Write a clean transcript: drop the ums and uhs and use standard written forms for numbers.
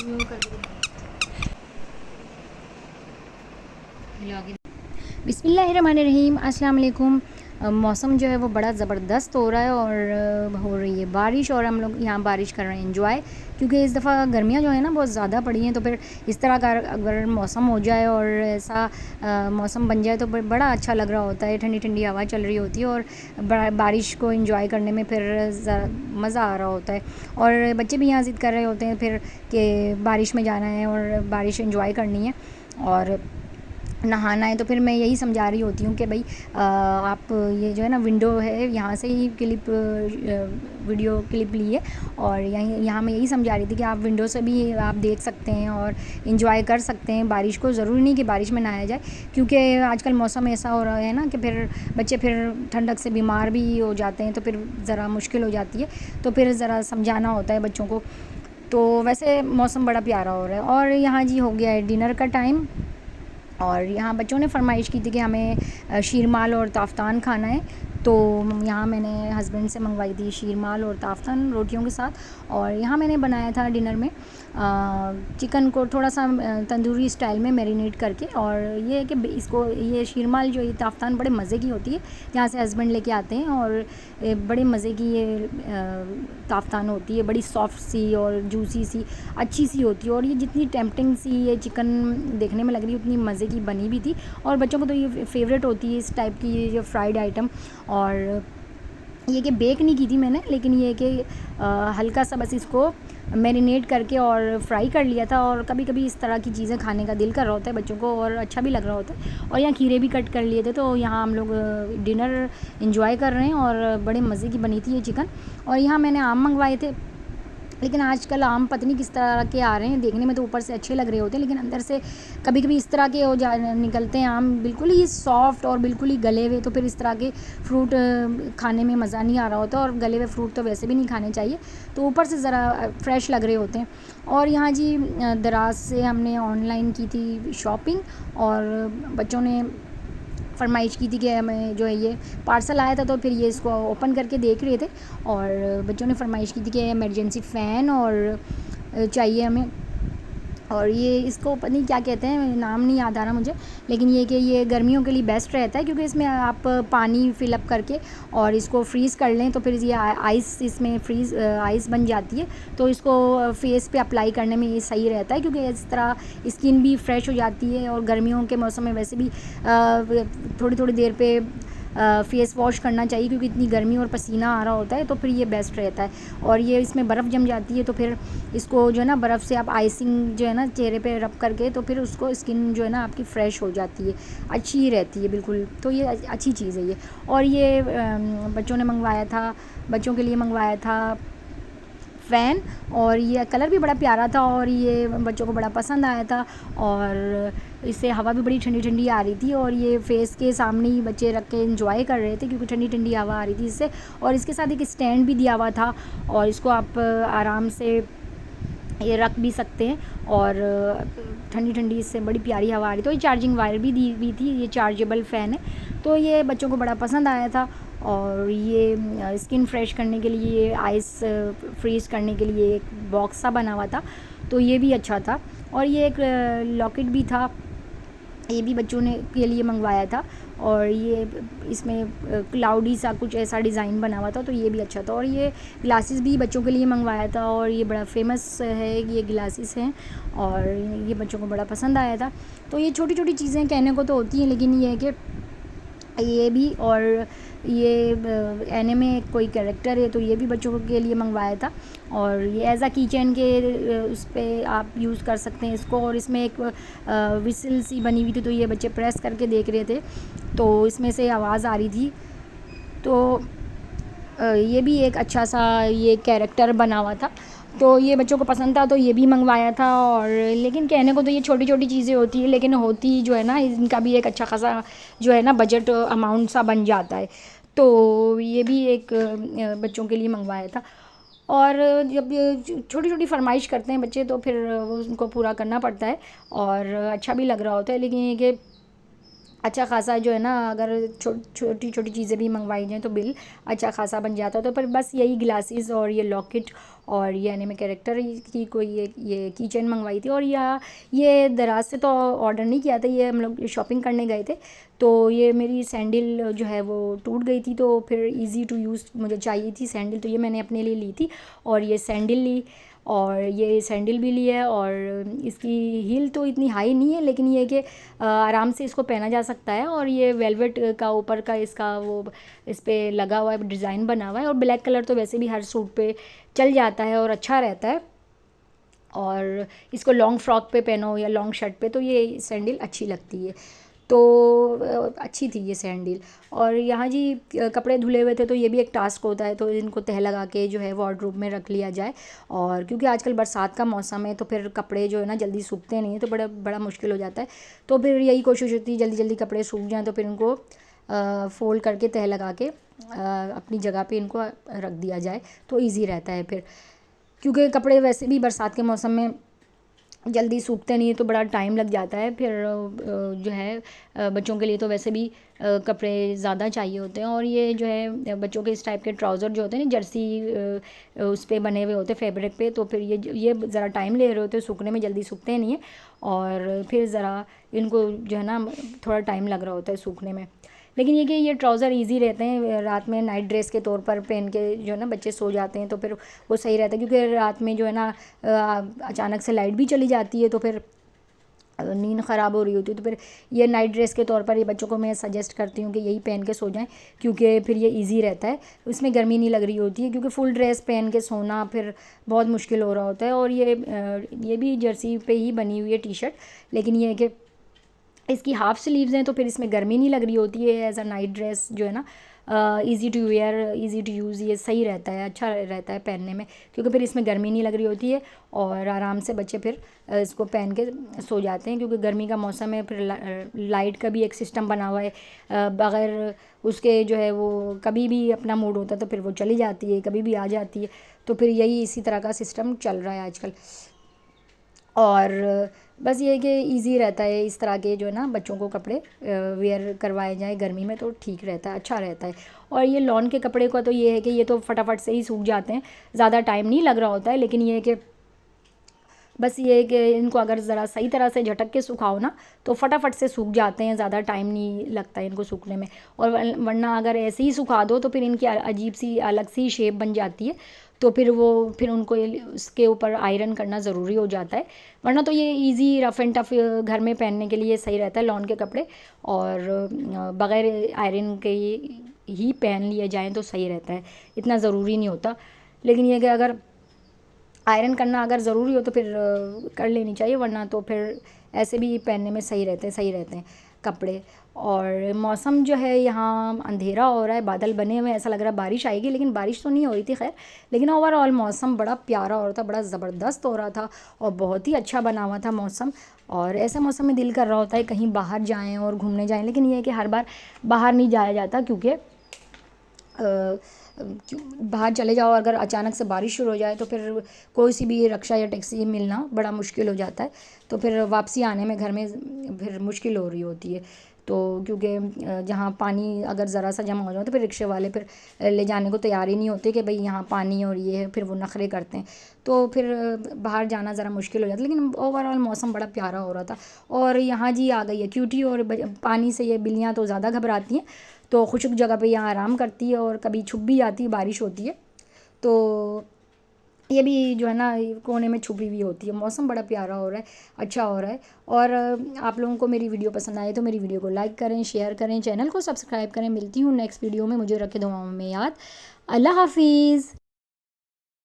यूँ कर दो। बिस्मिल्लाहिर्रहमानिर्रहीम, अस्सलाम वालेकुम। मौसम जो है वो बड़ा ज़बरदस्त हो रहा है और हो रही है बारिश, और हम लोग यहाँ बारिश कर रहे हैं एंजॉय, क्योंकि इस दफ़ा गर्मियाँ जो है ना बहुत ज़्यादा पड़ी हैं। तो फिर इस तरह का अगर मौसम हो जाए और ऐसा मौसम बन जाए तो बड़ा अच्छा लग रहा होता है। ठंडी ठंडी हवा चल रही होती है और बारिश को एंजॉय करने में फिर मज़ा आ रहा होता है। और बच्चे भी यहाँ ज़िद कर रहे होते हैं फिर कि बारिश में जाना है और बारिश एंजॉय करनी है और नहाना है। तो फिर मैं यही समझा रही होती हूँ कि भाई आप ये जो है ना विंडो है, यहाँ से ही वीडियो क्लिप लिए, और यहाँ मैं यही समझा रही थी कि आप विंडो से भी आप देख सकते हैं और इन्जॉय कर सकते हैं बारिश को। ज़रूरी नहीं कि बारिश में नहाया जाए, क्योंकि आजकल मौसम ऐसा हो रहा है ना कि फिर बच्चे फिर ठंडक से बीमार भी हो जाते हैं, तो फिर ज़रा मुश्किल हो जाती है। तो फिर ज़रा समझाना होता है बच्चों को। तो वैसे मौसम बड़ा प्यारा हो रहा है। और यहाँ जी हो गया है डिनर का टाइम, और यहाँ बच्चों ने फरमाइश की थी कि हमें शीरमाल और ताफ़तान खाना है। तो यहाँ मैंने हस्बैंड से मंगवाई थी शीरमाल और ताफ़तान रोटियों के साथ। और यहाँ मैंने बनाया था डिनर में चिकन को थोड़ा सा तंदूरी स्टाइल में मैरिनेट करके। और ये है कि इसको ये शीरमाल जो ये ताफ़तान बड़े मज़े की होती है, यहाँ से हस्बैंड लेके आते हैं, और बड़े मज़े की ये ताफ़तान होती है, बड़ी सॉफ्ट सी और जूसी सी अच्छी सी होती है। और ये जितनी टेम्पटिंग सी ये चिकन देखने में लग रही है उतनी मज़े की बनी भी थी, और बच्चों को तो ये फेवरेट होती है इस टाइप की ये जो फ्राइड आइटम। और ये कि बेक नहीं की थी मैंने, लेकिन ये कि हल्का सा बस इसको मैरिनेट करके और फ्राई कर लिया था। और कभी कभी इस तरह की चीज़ें खाने का दिल कर रहा होता है बच्चों को, और अच्छा भी लग रहा होता है। और यहाँ खीरे भी कट कर लिए थे, तो यहाँ हम लोग डिनर एंजॉय कर रहे हैं, और बड़े मज़े की बनी थी ये चिकन। और यहाँ मैंने आम मंगवाए थे, लेकिन आजकल आम पता नहीं किस तरह के आ रहे हैं, देखने में तो ऊपर से अच्छे लग रहे होते हैं, लेकिन अंदर से कभी कभी इस तरह के निकलते हैं आम बिल्कुल ही सॉफ्ट और बिल्कुल ही गले हुए। तो फिर इस तरह के फ्रूट खाने में मज़ा नहीं आ रहा होता, और गले हुए फ्रूट तो वैसे भी नहीं खाने चाहिए, तो ऊपर से ज़रा फ्रेश लग रहे होते हैं। और यहाँ जी दराज से हमने ऑनलाइन की थी शॉपिंग, और बच्चों ने फरमाइश की थी कि हमें जो है ये पार्सल आया था, तो फिर ये इसको ओपन करके देख रहे थे। और बच्चों ने फरमाइश की थी कि इमरजेंसी फ़ैन और चाहिए हमें, और ये इसको पता नहीं क्या कहते हैं, नाम नहीं याद आ रहा मुझे, लेकिन ये कि ये गर्मियों के लिए बेस्ट रहता है, क्योंकि इसमें आप पानी फिलअप करके और इसको फ्रीज़ कर लें तो फिर ये आइस इसमें फ्रीज़ आइस बन जाती है। तो इसको फेस पे अप्लाई करने में ये सही रहता है, क्योंकि इस तरह स्किन भी फ्रेश हो जाती है, और गर्मियों के मौसम में वैसे भी थोड़ी थोड़ी देर पे फेस वॉश करना चाहिए, क्योंकि इतनी गर्मी और पसीना आ रहा होता है, तो फिर ये बेस्ट रहता है। और ये इसमें बर्फ़ जम जाती है, तो फिर इसको जो है ना बर्फ़ से आप आइसिंग जो है ना चेहरे पे रब करके, तो फिर उसको स्किन जो है ना आपकी फ़्रेश हो जाती है, अच्छी ही रहती है बिल्कुल। तो ये अच्छी चीज़ है ये। और ये बच्चों ने मंगवाया था, बच्चों के लिए मंगवाया था फ़ैन, और ये कलर भी बड़ा प्यारा था, और ये बच्चों को बड़ा पसंद आया था। और इससे हवा भी बड़ी ठंडी ठंडी आ रही थी, और ये फेस के सामने ही बच्चे रख के एंजॉय कर रहे थे, क्योंकि ठंडी ठंडी हवा आ रही थी इससे। और इसके साथ एक स्टैंड भी दिया हुआ था, और इसको आप आराम से ये रख भी सकते हैं, और ठंडी ठंडी इससे बड़ी प्यारी हवा आ रही। तो ये चार्जिंग वायर भी दी हुई थी, ये चार्जेबल फ़ैन है, तो ये बच्चों को बड़ा पसंद आया था। और ये स्किन फ्रेश करने के लिए, आइस फ्रीज़ करने के लिए एक बॉक्स सा बना हुआ था, तो ये भी अच्छा था। और ये एक लॉकेट भी था, ये भी बच्चों ने के लिए मंगवाया था, और ये इसमें क्लाउडी सा कुछ ऐसा डिज़ाइन बना हुआ था, तो ये भी अच्छा था। और ये ग्लासेस भी बच्चों के लिए मंगवाया था, और ये बड़ा फेमस है, ये ग्लासेस हैं, और ये बच्चों को बड़ा पसंद आया था। तो ये छोटी छोटी चीज़ें कहने को तो होती हैं, लेकिन ये है कि ये भी, और ये एनिमे में कोई कैरेक्टर है, तो ये भी बच्चों के लिए मंगवाया था। और ये एज़ अ किचन के उस पर आप यूज़ कर सकते हैं इसको। और इसमें एक विसल सी बनी हुई थी, तो ये बच्चे प्रेस करके देख रहे थे, तो इसमें से आवाज़ आ रही थी। तो ये भी एक अच्छा सा ये कैरेक्टर बना हुआ था, तो ये बच्चों को पसंद था, तो ये भी मंगवाया था। और लेकिन कहने को तो ये छोटी छोटी चीज़ें होती हैं, लेकिन होती जो है ना इनका भी एक अच्छा खासा जो है ना बजट अमाउंट सा बन जाता है। तो ये भी एक बच्चों के लिए मंगवाया था। और जब ये छोटी छोटी फरमाइश करते हैं बच्चे, तो फिर उनको पूरा करना पड़ता है, और अच्छा भी लग रहा होता है। लेकिन ये कि अच्छा खासा जो है ना, अगर छोटी छोटी चीज़ें भी मंगवाई जाएँ तो बिल अच्छा खासा बन जाता है। तो पर बस यही ग्लासेस और ये लॉकेट और ये एनिमे कैरेक्टर की कोई ये की चेन मंगवाई थी। और ये दराज से तो ऑर्डर नहीं किया था, ये हम लोग शॉपिंग करने गए थे। तो ये मेरी सैंडल जो है वो टूट गई थी, तो फिर इजी टू यूज़ मुझे चाहिए थी सैंडल, तो ये मैंने अपने लिए ली थी। और ये सैंडल ली, और ये सैंडल भी ली है। और इसकी हील तो इतनी हाई नहीं है, लेकिन ये कि आराम से इसको पहना जा सकता है। और ये वेलवेट का ऊपर का इसका वो इस पे लगा हुआ है, डिज़ाइन बना हुआ है। और ब्लैक कलर तो वैसे भी हर सूट पे चल जाता है और अच्छा रहता है। और इसको लॉन्ग फ्रॉक पे पहनो या लॉन्ग शर्ट पे तो ये सैंडल अच्छी लगती है। तो अच्छी थी ये सैंडल। और यहाँ जी कपड़े धुले हुए थे, तो ये भी एक टास्क होता है, तो इनको तह लगा के जो है वार्डरोब में रख लिया जाए। और क्योंकि आजकल बरसात का मौसम है, तो फिर कपड़े जो है ना जल्दी सूखते नहीं है, तो बड़ा बड़ा मुश्किल हो जाता है। तो फिर यही कोशिश होती है जल्दी जल्दी कपड़े सूख जाएँ, तो फिर इनको फ़ोल्ड करके तह लगा के अपनी जगह पे इनको रख दिया जाए, तो ईज़ी रहता है फिर। क्योंकि कपड़े वैसे भी बरसात के मौसम में जल्दी सूखते नहीं है, तो बड़ा टाइम लग जाता है फिर। जो है बच्चों के लिए तो वैसे भी कपड़े ज़्यादा चाहिए होते हैं। और ये जो है बच्चों के इस टाइप के ट्राउज़र जो होते हैं ना, जर्सी उस पे बने हुए होते हैं फैब्रिक पे, तो फिर ये ज़रा टाइम ले रहे होते हैं सूखने में, जल्दी सूखते नहीं है। और फिर ज़रा इनको जो है ना थोड़ा टाइम लग रहा होता है सूखने में। लेकिन ये कि ये ट्राउज़र इजी रहते हैं, रात में नाइट ड्रेस के तौर पर पहन के जो है ना बच्चे सो जाते हैं, तो फिर वो सही रहता है। क्योंकि रात में जो है ना अचानक से लाइट भी चली जाती है, तो फिर नींद ख़राब हो रही होती है। तो फिर ये नाइट ड्रेस के तौर पर ये बच्चों को मैं सजेस्ट करती हूँ कि यही पहन के सो जाएं, क्योंकि फिर ये इजी रहता है, इसमें गर्मी नहीं लग रही होती है। क्योंकि फुल ड्रेस पहन के सोना फिर बहुत मुश्किल हो रहा होता है। और ये भी जर्सी पे ही बनी हुई है टी शर्ट, लेकिन ये है कि इसकी हाफ़ स्लीव्स हैं, तो फिर इसमें गर्मी नहीं लग रही होती है। एज अ नाइट ड्रेस जो है ना easy to wear, easy to use, ये सही रहता है, अच्छा रहता है पहनने में, क्योंकि फिर इसमें गर्मी नहीं लग रही होती है। और आराम से बच्चे फिर इसको पहन के सो जाते हैं। क्योंकि गर्मी का मौसम है, फिर लाइट का भी एक सिस्टम बना हुआ है, बगैर उसके जो है वो कभी भी अपना मूड होता है तो फिर वो चली जाती है, कभी भी आ जाती है। तो फिर यही इसी तरह का सिस्टम चल रहा है आजकल। और बस ये है कि ईज़ी रहता है इस तरह के जो है ना बच्चों को कपड़े वेयर करवाए जाए गर्मी में, तो ठीक रहता है, अच्छा रहता है। और ये लॉन के कपड़े का तो ये है कि ये तो फटाफट से ही सूख जाते हैं, ज़्यादा टाइम नहीं लग रहा होता है। लेकिन ये है कि बस ये है कि इनको अगर ज़रा सही तरह से झटक के सुखाओ ना, तो फटाफट से सूख जाते हैं, ज़्यादा टाइम नहीं लगता है इनको सूखने में। और वरना अगर ऐसे ही सुखा दो तो फिर इनकी अजीब सी अलग सी शेप बन जाती है, तो फिर उनको उसके ऊपर आयरन करना ज़रूरी हो जाता है। वरना तो ये इजी रफ़ एंड टफ़ घर में पहनने के लिए सही रहता है लॉन के कपड़े। और बग़ैर आयरन के ही पहन लिए जाएँ तो सही रहता है, इतना ज़रूरी नहीं होता। लेकिन ये कि अगर आयरन करना अगर ज़रूरी हो तो फिर कर लेनी चाहिए, वरना तो फिर ऐसे भी पहनने में सही रहते हैं कपड़े। और मौसम जो है यहाँ अंधेरा हो रहा है, बादल बने हुए हैं, ऐसा लग रहा है बारिश आएगी, लेकिन बारिश तो नहीं हो रही थी खैर। लेकिन ओवरऑल मौसम बड़ा प्यारा हो रहा था, बड़ा ज़बरदस्त हो रहा था, और बहुत ही अच्छा बना हुआ था मौसम। और ऐसे मौसम में दिल कर रहा होता है कहीं बाहर जाएँ और घूमने जाएँ, लेकिन ये है कि हर बार बाहर नहीं जाया जाता, क्योंकि बाहर चले जाओ अगर अचानक से बारिश शुरू हो जाए तो फिर कोई सी भी रिक्शा या टैक्सी मिलना बड़ा मुश्किल हो जाता है। तो फिर वापसी आने में घर में फिर मुश्किल हो रही होती है। तो क्योंकि जहाँ पानी अगर ज़रा सा जमा हो जाए तो फिर रिक्शे वाले फिर ले जाने को तैयार ही नहीं होते कि भाई यहाँ पानी और ये है, फिर वो नखरे करते हैं, तो फिर बाहर जाना ज़रा मुश्किल हो जाता है। लेकिन ओवरऑल मौसम बड़ा प्यारा हो रहा था। और यहाँ जी आ गई है क्यूटी, और पानी से ये बिल्लियाँ तो ज़्यादा घबराती हैं, तो खुशक जगह पे यहाँ आराम करती है, और कभी छुप भी जाती है, बारिश होती है तो ये भी जो है ना कोने में छुपी हुई होती है। मौसम बड़ा प्यारा हो रहा है, अच्छा हो रहा है। और आप लोगों को मेरी वीडियो पसंद आए तो मेरी वीडियो को लाइक करें, शेयर करें, चैनल को सब्सक्राइब करें। मिलती हूँ नेक्स्ट वीडियो में, मुझे रखे दुआओं में याद। अल्लाह हाफिज़।